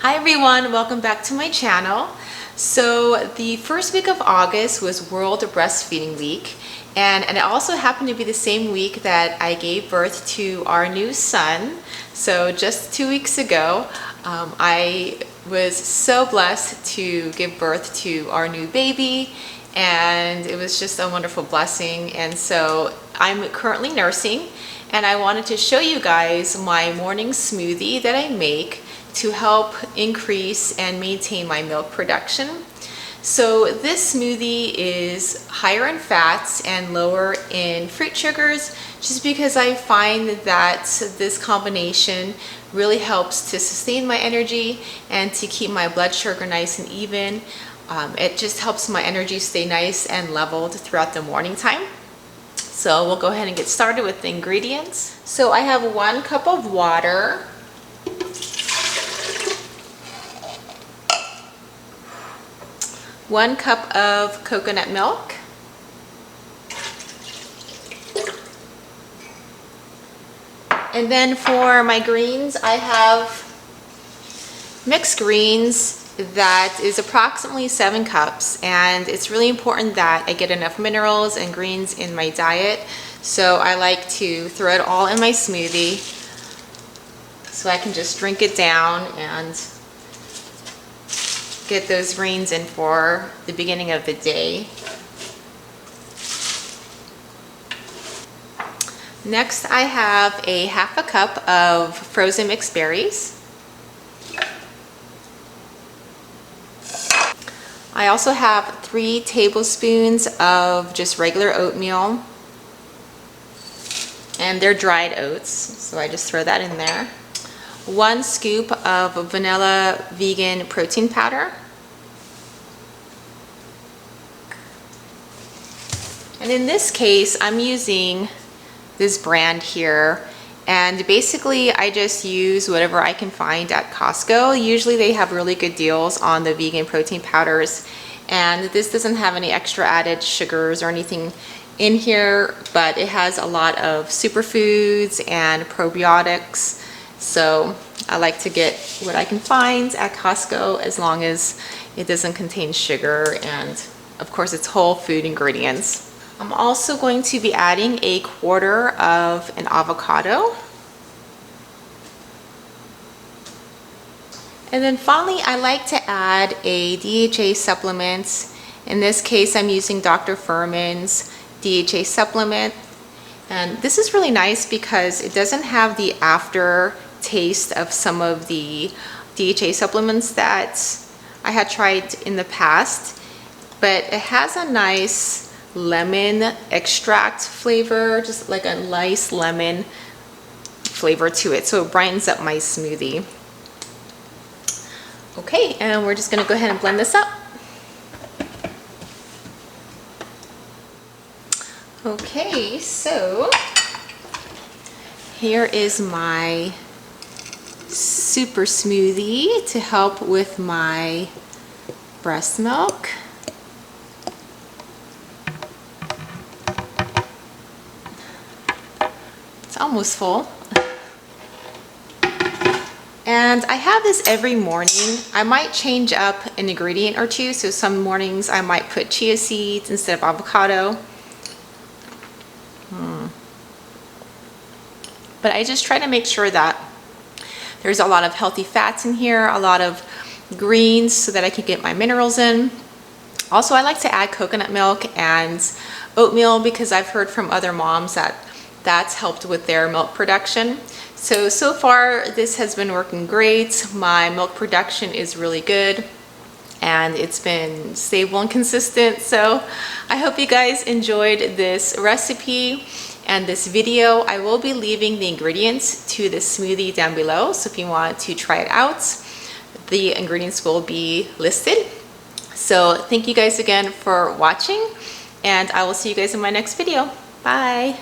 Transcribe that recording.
Hi everyone, welcome back to my channel. So the first week of August was World Breastfeeding Week, and it also happened to be the same week that I gave birth to our new son. So just 2 weeks ago, I was so blessed to give birth to our new baby, and it was just a wonderful blessing. And so I'm currently nursing, and I wanted to show you guys my morning smoothie that I make to help increase and maintain my milk production. So this smoothie is higher in fats and lower in fruit sugars, just because I find that this combination really helps to sustain my energy and to keep my blood sugar nice and even. It just helps my energy stay nice and leveled throughout the morning time. So we'll go ahead and get started with the ingredients. So I have 1 cup of water, 1 cup of coconut milk, and then for my greens, I have mixed greens that is approximately 7 cups, and it's really important that I get enough minerals and greens in my diet, so I like to throw it all in my smoothie so I can just drink it down and get those greens in for the beginning of the day. Next, I have a 1/2 cup of frozen mixed berries. I also have 3 tablespoons of just regular oatmeal, and they're dried oats, so I just throw that in there. 1 scoop of vanilla vegan protein powder. And in this case, I'm using this brand here, and basically I just use whatever I can find at Costco. Usually they have really good deals on the vegan protein powders, and this doesn't have any extra added sugars or anything in here, but it has a lot of superfoods and probiotics. So I like to get what I can find at Costco, as long as it doesn't contain sugar, and of course it's whole food ingredients. I'm also going to be adding 1/4 of an avocado. And then finally, I like to add a DHA supplement. In this case, I'm using Dr. Furman's DHA supplement. And this is really nice because it doesn't have the aftertaste of some of the DHA supplements that I had tried in the past, but it has a nice lemon extract flavor, just like a nice lemon flavor to it, so it brightens up my smoothie. Okay, and we're just gonna go ahead and blend this up. Okay, so here is my super smoothie to help with my breast milk. Almost full. And I have this every morning. I might change up an ingredient or two, so some mornings I might put chia seeds instead of avocado. But I just try to make sure that there's a lot of healthy fats in here, a lot of greens, so that I can get my minerals in. Also, I like to add coconut milk and oatmeal because I've heard from other moms that that's helped with their milk production. So far this has been working great. My milk production is really good, and it's been stable and consistent. So I hope you guys enjoyed this recipe and this video. I will be leaving the ingredients to the smoothie down below, so if you want to try it out, the ingredients will be listed. So thank you guys again for watching, and I will see you guys in my next video. Bye.